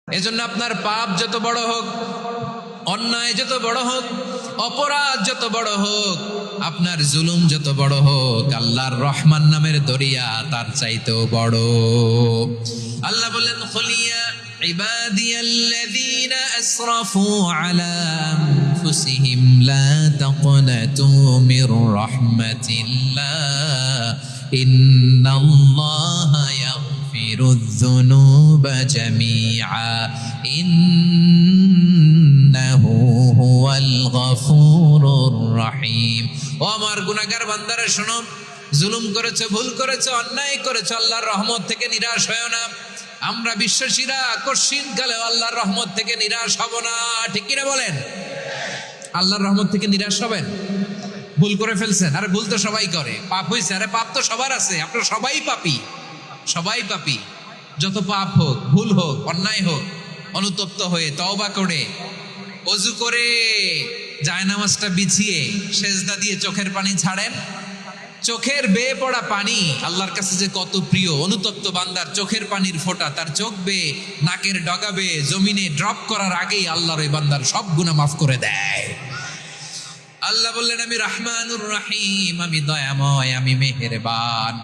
এজন্য আপনার পাপ যত বড় হোক, অন্যায় যত বড় হোক, অপরাধ যত বড় হোক, আপনার জুলুম যত বড় হোক, আল্লাহর রহমান নামের দরিয়া তার চাইতেও বড়। আল্লাহ বলেন, খুলিয়া ইবাদিয়াল্লাযীনা আসরাফু আলা আনফুসিহিম লা তাকনাতু মির রাহমাতিল্লাহ ইন্নাল্লাহা ইয়াগফিরুয যুনুবা জামিআ ইন্নাহু হুয়াল গফুরুর রহিম। ও আমার গুনাহগার বান্দারা শোনো, জুলুম করেছো, ভুল করেছো, অন্যায় করেছো, আল্লাহর রহমত থেকে নিরাশ হয়ো না। আমরা বিশ্বাসীরা কশিনকালে আল্লাহর রহমত থেকে নিরাশ হব না, ঠিক কিনা বলেন? আল্লাহর রহমত থেকে নিরাশ হবেন? ভুল করে ফেলছেন, আরে ভুল তো সবাই করে, পাপ হয়েছে, আরে পাপ তো সবার আছে, আপনারা সবাই পাপী, সবাই পাপী। যত পাপ হোক, ভুল হোক, অন্যায় হোক, অনুতপ্ত হয়ে তওবা করে, ওযু করে, জায়নামাজটা বিছিয়ে সেজদা দিয়ে চোখের পানি ছাড়েন। চোখের বেয়ে পড়া পানি আল্লাহর কাছে যে কত প্রিয়। অনুতপ্ত বান্দার চোখের পানির ফোঁটা তার চোখ বেয়ে, নাকের ডগা বেয়ে জমিনে ড্রপ করার আগেই আল্লাহর ওই বান্দার সব গুনাহ মাফ করে দেয়। আল্লাহ বললেন, আমি রহমানুর রহিম, আমি দয়াময়, আমি মেহেরবান।